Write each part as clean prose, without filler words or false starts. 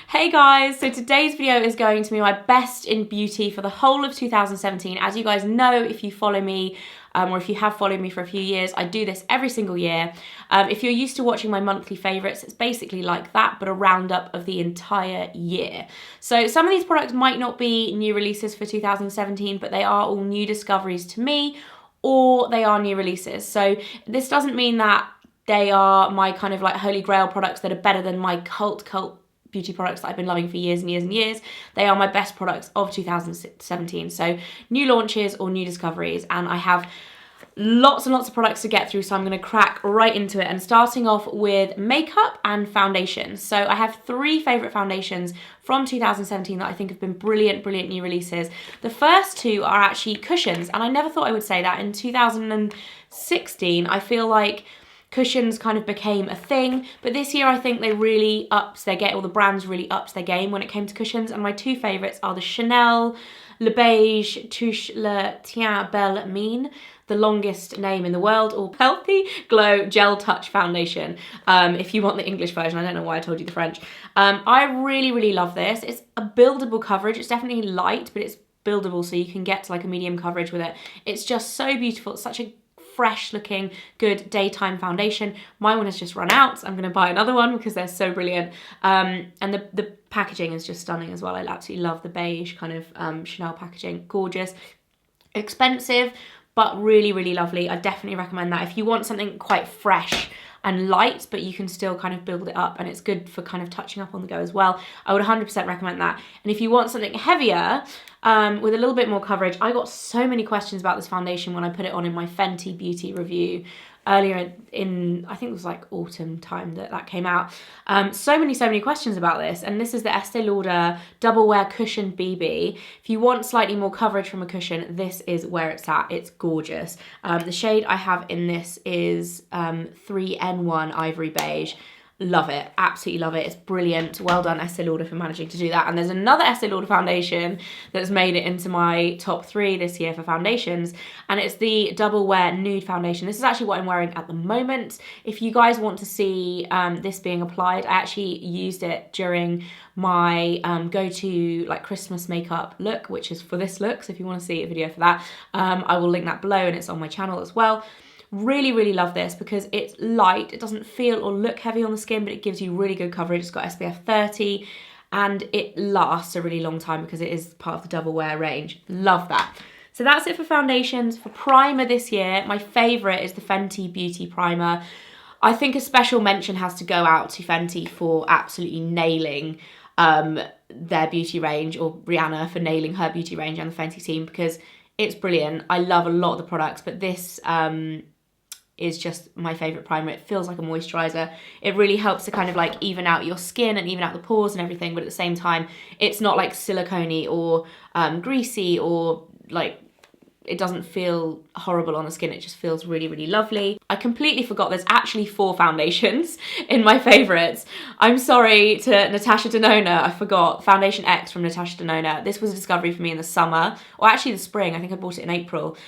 Hey guys, so today's video is going to be my best in beauty for the whole of 2017. As you guys know, if you follow me, or if you have followed me for a few years, I do this every single year. If you're used to watching my monthly favourites, it's basically like that, but a roundup of the entire year. So some of these products might not be new releases for 2017, but they are all new discoveries to me, or they are new releases. So this doesn't mean that they are my kind of like holy grail products that are better than my cult beauty products that I've been loving for years and years and years. They are my best products of 2017. So new launches or new discoveries, and I have lots and lots of products to get through, so I'm going to crack right into it, and starting off with makeup and foundations. So I have three favourite foundations from 2017 that I think have been brilliant new releases. The first two are actually cushions, and I never thought I would say that. In 2016, I feel like cushions kind of became a thing, but this year I think they really upped their game, or the brands really upped their game when it came to cushions, and my two favourites are the Chanel Le Beige Touche Le Teint Belle Mine, the longest name in the world, or Healthy Glow Gel Touch Foundation, if you want the English version. I don't know why I told you the French. I really love this. It's a buildable coverage. It's definitely light, but it's buildable, so you can get to like a medium coverage with it. It's just so beautiful. It's such a fresh looking, good daytime foundation. My one has just run out, so I'm going to buy another one because they're so brilliant. And the packaging is just stunning as well. I absolutely love the beige kind of Chanel packaging. Gorgeous. Expensive, but really lovely. I definitely recommend that. If you want something quite fresh and light, but you can still kind of build it up, and it's good for kind of touching up on the go as well, I would 100% recommend that. And if you want something heavier, with a little bit more coverage, I got so many questions about this foundation when I put it on in my Fenty beauty review earlier in, I think it was like autumn time that came out. So many questions about this, and this is the Estee Lauder Doublewear Cushion BB. If you want slightly more coverage from a cushion, this is where it's at. It's gorgeous. The shade I have in this is 3N1 Ivory Beige. Love it, absolutely love it. It's brilliant. Well done, Estee Lauder, for managing to do that. And there's another Estee Lauder foundation that's made it into my top 3 this year for foundations, and it's the Doublewear Nude foundation. This is actually what I'm wearing at the moment. If you guys want to see this being applied, I actually used it during my go-to like Christmas makeup look, which is for this look. So if you want to see a video for that, I will link that below, and it's on my channel as well. Really love this because it's light. It doesn't feel or look heavy on the skin, but it gives you really good coverage. It's got SPF 30 and it lasts a really long time because it is part of the Doublewear range. Love that. So that's it for foundations. For primer this year, my favourite is the Fenty Beauty Primer. I think a special mention has to go out to Fenty for absolutely nailing their beauty range, or Rihanna for nailing her beauty range, and the Fenty team, because it's brilliant. I love a lot of the products, but this is just my favourite primer. It feels like a moisturiser. It really helps to kind of like even out your skin and even out the pores and everything, but at the same time, it's not like silicone-y or greasy, or like, it doesn't feel horrible on the skin. It just feels really lovely. I completely forgot there's actually 4 foundations in my favourites. I'm sorry to Natasha Denona, I forgot. Foundation X from Natasha Denona. This was a discovery for me in the summer, or actually the spring. I think I bought it in April.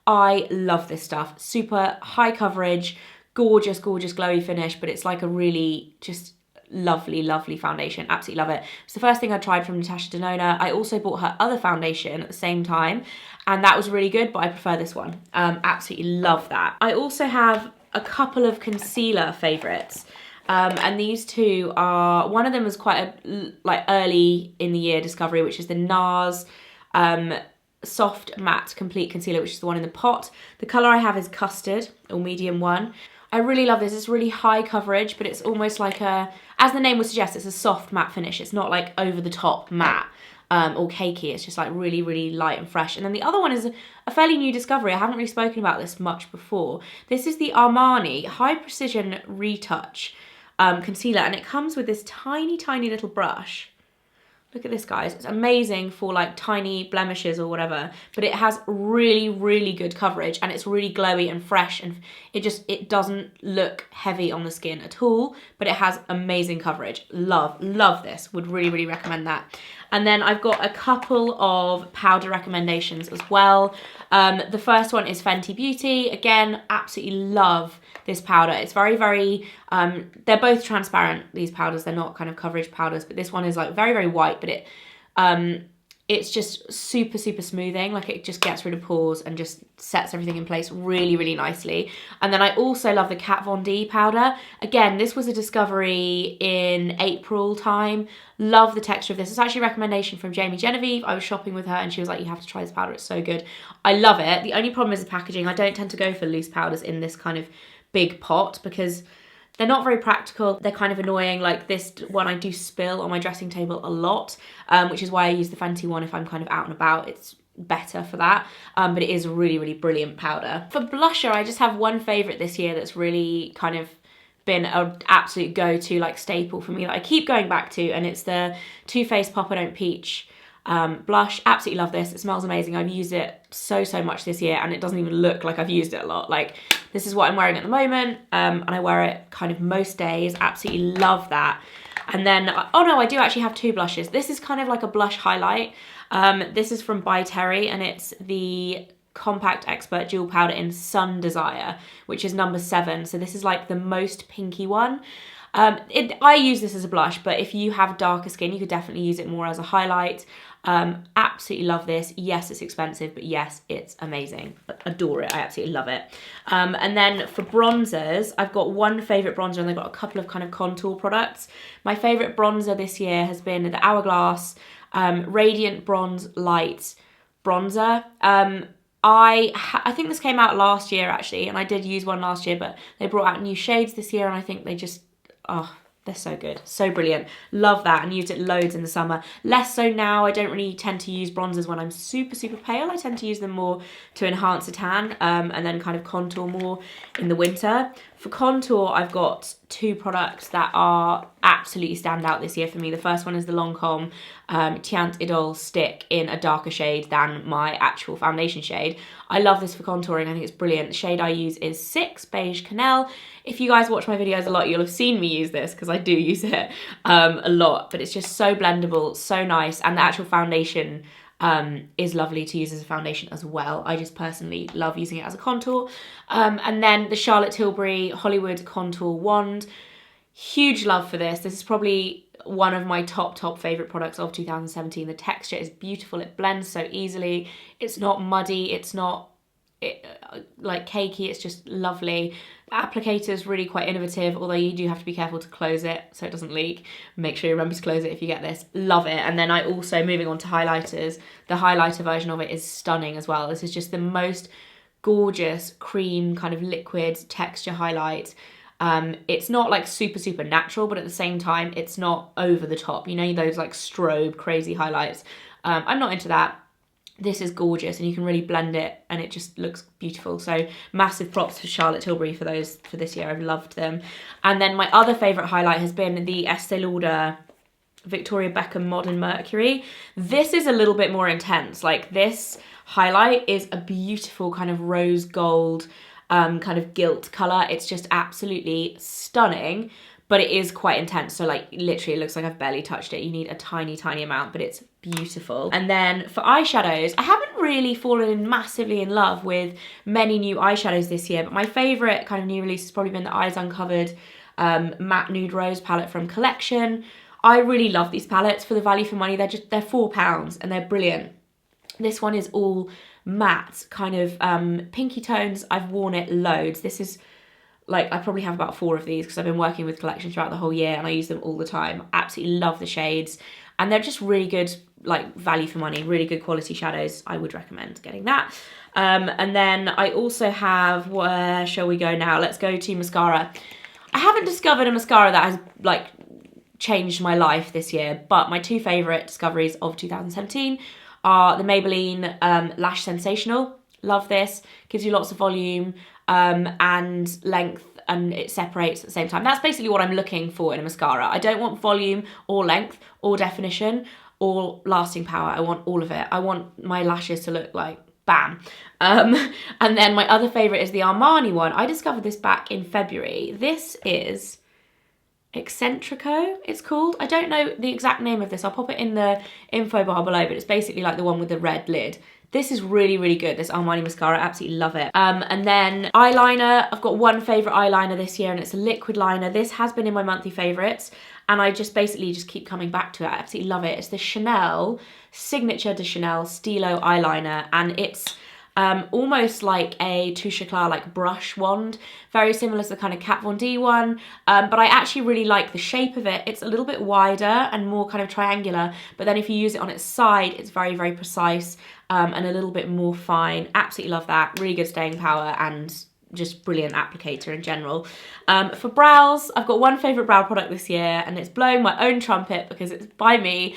I love this stuff. Super high coverage, gorgeous glowy finish, but it's like a really just lovely foundation. Absolutely love it. It's the first thing I tried from Natasha Denona. I also bought her other foundation at the same time, and that was really good, but I prefer this one. Absolutely love that. I also have a couple of concealer favourites. And these two are, one of them was quite a like early in the year discovery, which is the NARS Soft Matte Complete Concealer, which is the one in the pot. The colour I have is Custard, or medium 1. I really love this. It's really high coverage, but it's almost like a, as the name would suggest, it's a soft matte finish. It's not like over the top matte or cakey. It's just like really light and fresh. And then the other one is a fairly new discovery. I haven't really spoken about this much before. This is the Armani High Precision Retouch Concealer, and it comes with this tiny little brush. Look at this, guys. It's amazing for like tiny blemishes or whatever, but it has really good coverage, and it's really glowy and fresh, and it doesn't look heavy on the skin at all, but it has amazing coverage. Love this. Would really recommend that. And then I've got a couple of powder recommendations as well. The first one is Fenty Beauty. Again, absolutely love this powder. It's very, they're both transparent, these powders. They're not kind of coverage powders, but this one is like very white, but it's just super smoothing. Like it just gets rid of pores and just sets everything in place really nicely. And then I also love the Kat Von D powder. Again, this was a discovery in April time. Love the texture of this. It's actually a recommendation from Jamie Genevieve. I was shopping with her and she was like, you have to try this powder, it's so good. I love it. The only problem is the packaging. I don't tend to go for loose powders in this kind of big pot because they're not very practical. They're kind of annoying. Like this one I do spill on my dressing table a lot, which is why I use the Fenty one if I'm kind of out and about. It's better for that, but it is a really brilliant powder. For blusher, I just have one favourite this year that's really kind of been an absolute go-to, like staple for me that I keep going back to, and it's the Too Faced Papa Don't Peach blush. Absolutely love this. It smells amazing. I've used it so much this year and it doesn't even look like I've used it a lot. Like this is what I'm wearing at the moment, and I wear it kind of most days. Absolutely love that. And then, oh no, I do actually have two blushes. This is kind of like a blush highlight. This is from By Terry and it's the Compact Expert Jewel Powder in Sun Desire, which is number 7. So this is like the most pinky one. I use this as a blush, but if you have darker skin, you could definitely use it more as a highlight. Absolutely love this. Yes, it's expensive, but yes, it's amazing. Adore it. I absolutely love it. And then for bronzers, I've got one favourite bronzer and I've got a couple of kind of contour products. My favourite bronzer this year has been the Hourglass Radiant Bronze Light Bronzer. I think this came out last year actually, and I did use one last year, but they brought out new shades this year and I think they just, oh, they're so good, so brilliant. Love that, and used it loads in the summer. Less so now. I don't really tend to use bronzers when I'm super pale. I tend to use them more to enhance a tan, and then kind of contour more in the winter. For contour, I've got two products that are absolutely stand out this year for me. The first one is the Lancôme Teint Idole stick in a darker shade than my actual foundation shade. I love this for contouring. I think it's brilliant. The shade I use is 6 Beige Cannelle. If you guys watch my videos a lot, you'll have seen me use this because I do use it a lot. But it's just so blendable, so nice, and the actual foundation is lovely to use as a foundation as well. I just personally love using it as a contour. And then the Charlotte Tilbury Hollywood Contour Wand. Huge love for this. This is probably one of my top favourite products of 2017. The texture is beautiful. It blends so easily. It's not muddy. It's not like cakey. It's just lovely. The applicator is really quite innovative, although you do have to be careful to close it so it doesn't leak. Make sure you remember to close it if you get this. Love it. And then I also, moving on to highlighters, the highlighter version of it is stunning as well. This is just the most gorgeous cream kind of liquid texture highlight. It's not like super natural, but at the same time it's not over the top, you know, those like strobe crazy highlights. I'm not into that. This is gorgeous and you can really blend it and it just looks beautiful. So massive props for Charlotte Tilbury for this year. I've loved them. And then my other favourite highlight has been the Estee Lauder Victoria Beckham Modern Mercury. This is a little bit more intense. Like this highlight is a beautiful kind of rose gold kind of gilt colour. It's just absolutely stunning, but it is quite intense. So like literally it looks like I've barely touched it. You need a tiny amount, but it's beautiful. And then for eyeshadows, I haven't really fallen massively in love with many new eyeshadows this year, but my favourite kind of new release has probably been the Eyes Uncovered Matte Nude Rose palette from Collection. I really love these palettes for the value for money. They're £4 and they're brilliant. This one is all matte, kind of pinky tones. I've worn it loads. This is like, I probably have about 4 of these because I've been working with Collection throughout the whole year and I use them all the time. Absolutely love the shades and they're just really good, like value for money, really good quality shadows. I would recommend getting that. And then I also have, where shall we go now? Let's go to mascara. I haven't discovered a mascara that has like changed my life this year, but my 2 favourite discoveries of 2017 are the Maybelline Lash Sensational. Love this. Gives you lots of volume and length, and it separates at the same time. That's basically what I'm looking for in a mascara. I don't want volume or length or definition or lasting power. I want all of it. I want my lashes to look like bam. And then my other favourite is the Armani one. I discovered this back in February. This is Eccentrico, it's called. I don't know the exact name of this. I'll pop it in the info bar below, but it's basically like the one with the red lid. This is really, really good, this Armani mascara. I absolutely love it. And then eyeliner. I've got one favourite eyeliner this year, and it's a liquid liner. This has been in my monthly favourites, and I just basically just keep coming back to it. I absolutely love it. It's the Chanel Signature de Chanel Stilo eyeliner, and it's almost like a Touche Eclat like brush wand, very similar to the kind of Kat Von D one, but I actually really like the shape of it. It's a little bit wider and more kind of triangular, but then if you use it on its side, it's very, very precise and a little bit more fine. Absolutely love that. Really good staying power and just brilliant applicator in general. For brows, I've got one favourite brow product this year, and it's blowing my own trumpet because it's by me.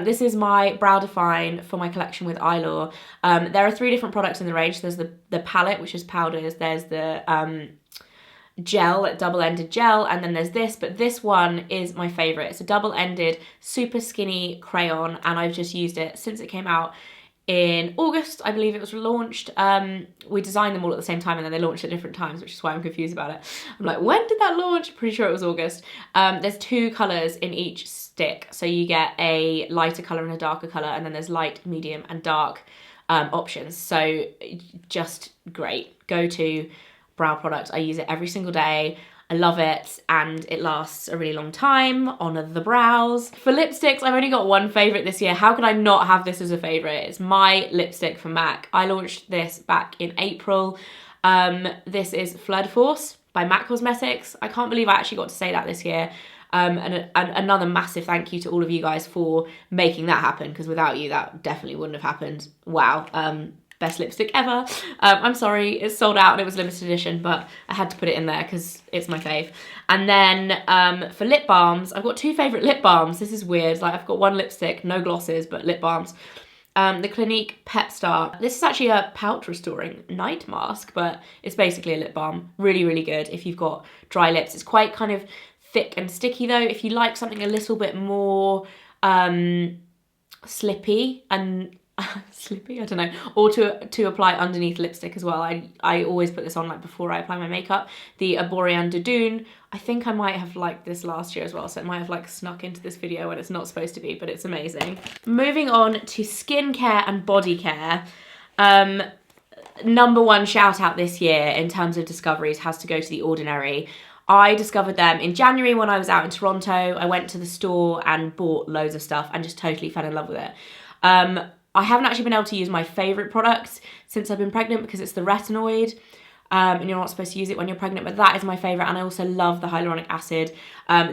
This is my Brow Define for my collection with Eylure. There are 3 different products in the range. There's the palette, which is powders. There's the gel, double-ended gel, and then there's this, but this one is my favourite. It's a double-ended, super skinny crayon, and I've just used it since it came out in August, I believe it was launched. We designed them all at the same time, and then they launched at different times, which is why I'm confused about it. I'm like, when did that launch? Pretty sure it was August. There's 2 colours in each stick. So you get a lighter colour and a darker colour, and then there's light, medium and dark options. So just great. Go-to brow product. I use it every single day. I love it, and it lasts a really long time on the brows. For lipsticks, I've only got one favourite this year. How could I not have this as a favourite? It's my lipstick from MAC. I launched this back in April. This is Fleur De Force by MAC Cosmetics. I can't believe I actually got to say that this year. And another massive thank you to all of you guys for making that happen, because without you, that definitely wouldn't have happened. Wow. Best lipstick ever. I'm sorry, it's sold out and it was limited edition, but I had to put it in there because it's my fave. And then for lip balms, I've got 2 favourite lip balms. This is weird. Like, I've got one lipstick, no glosses, but lip balms. The Clinique Pep-Start. This is actually a pout restoring night mask, but it's basically a lip balm. Really, really good if you've got dry lips. It's quite kind of thick and sticky though. If you like something a little bit more slippy and slippy, I don't know, or to apply underneath lipstick as well. I always put this on like before I apply my makeup. The Borean Doudou. I think I might have liked this last year as well, so it might have like snuck into this video when it's not supposed to be, but it's amazing. Moving on to skincare and body care. Number 1 shout out this year in terms of discoveries has to go to The Ordinary. I discovered them in January when I was out in Toronto. I went to the store and bought loads of stuff and just totally fell in love with it. I haven't actually been able to use my favourite product since I've been pregnant because it's the retinoid, and you're not supposed to use it when you're pregnant, but that is my favourite, and I also love the hyaluronic acid.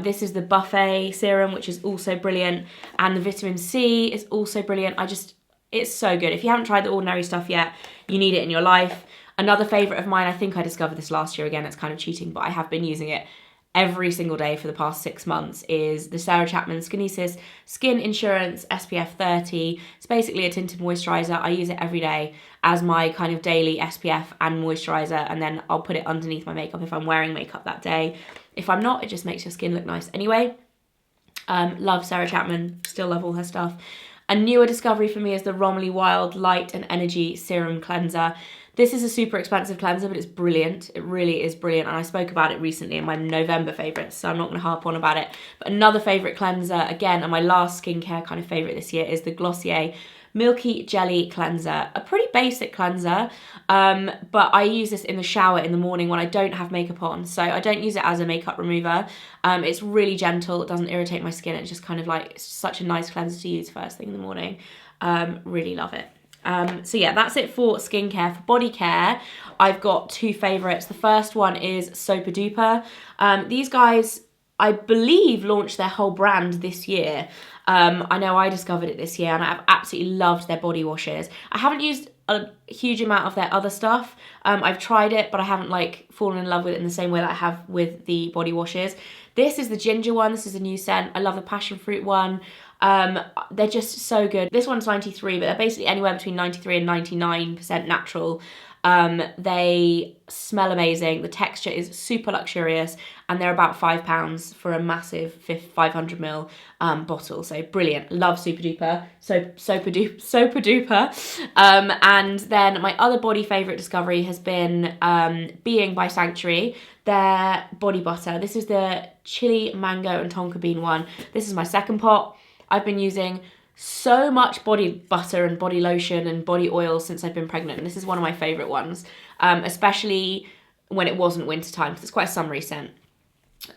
This is the Buffet serum, which is also brilliant, and the vitamin C is also brilliant. It's so good. If you haven't tried The Ordinary stuff yet, you need it in your life. Another favourite of mine, I think I discovered this last year again, it's kind of cheating, but I have been using it every single day for the past 6 months, is the Sarah Chapman Skinesis Skin Insurance SPF 30. It's basically a tinted moisturiser. I use it every day as my kind of daily SPF and moisturiser, and then I'll put it underneath my makeup if I'm wearing makeup that day. If I'm not, it just makes your skin look nice anyway. Love Sarah Chapman, still love all her stuff. A newer discovery for me is the Romilly Wild Light and Energy Serum Cleanser. This is a super expensive cleanser, but it's brilliant. It really is brilliant, and I spoke about it recently in my November favourites, so I'm not going to harp on about it. But another favourite cleanser, again, and my last skincare kind of favourite this year, is the Glossier Milky Jelly Cleanser. A pretty basic cleanser, but I use this in the shower in the morning when I don't have makeup on, so I don't use it as a makeup remover. It's really gentle, it doesn't irritate my skin, it's just kind of like, it's such a nice cleanser to use first thing in the morning. Really love it. So yeah, that's it for skincare. For body care, I've got 2 favourites. The first one is Super Duper. These guys, I believe, launched their whole brand this year. I know I discovered it this year, and I've absolutely loved their body washes. I haven't used a huge amount of their other stuff. I've tried it, but I haven't like fallen in love with it in the same way that I have with the body washes. This is the ginger one. This is a new scent. I love the passion fruit one. They're just so good. This one's 93, but they're basically anywhere between 93 and 99% natural. They smell amazing. The texture is super luxurious, and they're about £5 for a massive 500ml bottle. So brilliant. Love Super Duper. Super Duper. And then my other body favourite discovery has been Being by Sanctuary, their body butter. This is the chili mango and tonka bean one. This is my second pot. I've been using so much body butter and body lotion and body oil since I've been pregnant, and this is one of my favourite ones, especially when it wasn't winter time, because it's quite a summery scent.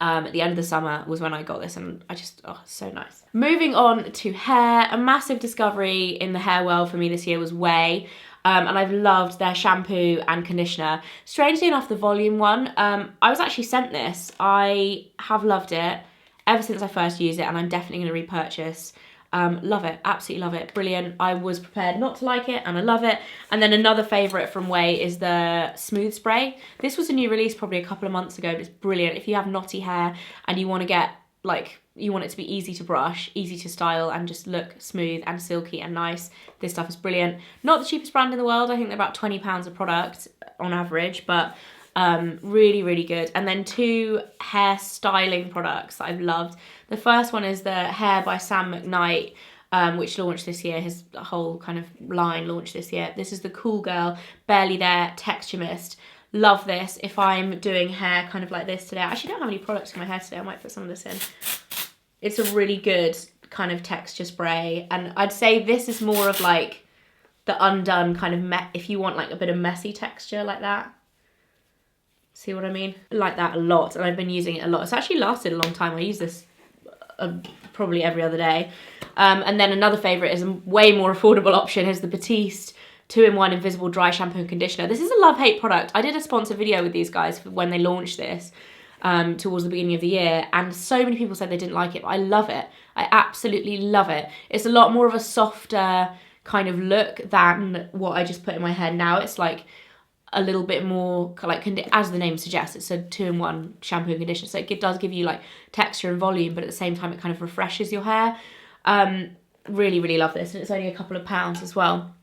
At the end of the summer was when I got this, and I just, oh, so nice. Moving on to hair, a massive discovery in the hair world for me this year was Way. And I've loved their shampoo and conditioner. Strangely enough, the volume one, I was actually sent this. I have loved it ever since I first used it, and I'm definitely going to repurchase. Love it, absolutely love it, brilliant. I was prepared not to like it, and I love it. And then another favourite from Way is the Smooth Spray. This was a new release probably a couple of months ago, but it's brilliant. If you have knotty hair and you want to get, like, you want it to be easy to brush, easy to style, and just look smooth and silky and nice, this stuff is brilliant. Not the cheapest brand in the world. I think they're about £20 a product on average, but really, really good. And then two hair styling products that I've loved. The first one is the Hair by Sam McKnight, which launched this year. His whole kind of line launched this year. This is the Cool Girl Barely There Texture Mist. Love this if I'm doing hair kind of like this today. I actually don't have any products in my hair today. I might put some of this in. It's a really good kind of texture spray, and I'd say this is more of like the undone kind of if you want like a bit of messy texture like that. See what I mean? I like that a lot, and I've been using it a lot. It's actually lasted a long time. I use this probably every other day. And then another favourite is a way more affordable option is the Batiste 2-in-1 Invisible Dry Shampoo and Conditioner. This is a love-hate product. I did a sponsor video with these guys when they launched this. Towards the beginning of the year, and so many people said they didn't like it, but I love it. I absolutely love it. It's a lot more of a softer kind of look than what I just put in my hair now. It's like a little bit more like, as the name suggests, it's a 2-in-1 shampoo and conditioner, so it does give you like texture and volume, but at the same time it kind of refreshes your hair. Really, really love this, and it's only a couple of pounds as well.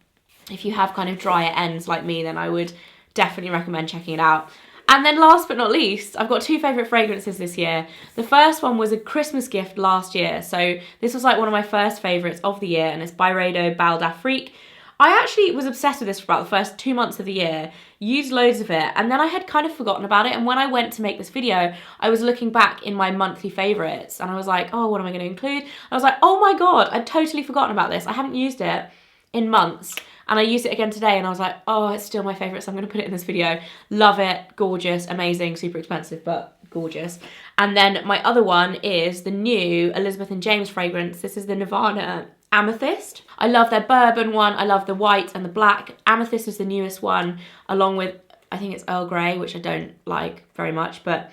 If you have kind of drier ends like me, then I would definitely recommend checking it out. And then last but not least, I've got two favourite fragrances this year. The first one was a Christmas gift last year. So this was like one of my first favourites of the year, and it's Byredo Bal D Afrique. I actually was obsessed with this for about the first 2 months of the year, used loads of it, and then I had kind of forgotten about it. And when I went to make this video, I was looking back in my monthly favourites, and I was like, oh, what am I going to include? I was like, oh my God, I'd totally forgotten about this. I haven't used it in months. And I used it again today, and I was like, oh, it's still my favourite, so I'm going to put it in this video. Love it, gorgeous, amazing, super expensive, but gorgeous. And then my other one is the new Elizabeth and James fragrance. This is the Nirvana Amethyst. I love their bourbon one. I love the white and the black. Amethyst is the newest one, along with, I think it's Earl Grey, which I don't like very much, but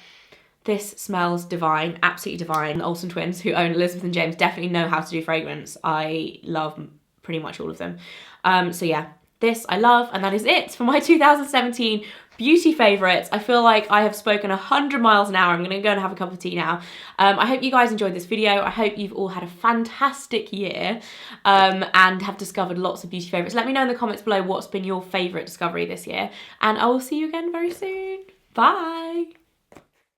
this smells divine, absolutely divine. The Olsen twins, who own Elizabeth and James, definitely know how to do fragrance. I love pretty much all of them. So yeah, this I love, and that is it for my 2017 beauty favourites. I feel like I have spoken 100 miles an hour. I'm going to go and have a cup of tea now. I hope you guys enjoyed this video. I hope you've all had a fantastic year and have discovered lots of beauty favourites. Let me know in the comments below what's been your favourite discovery this year, and I will see you again very soon. Bye!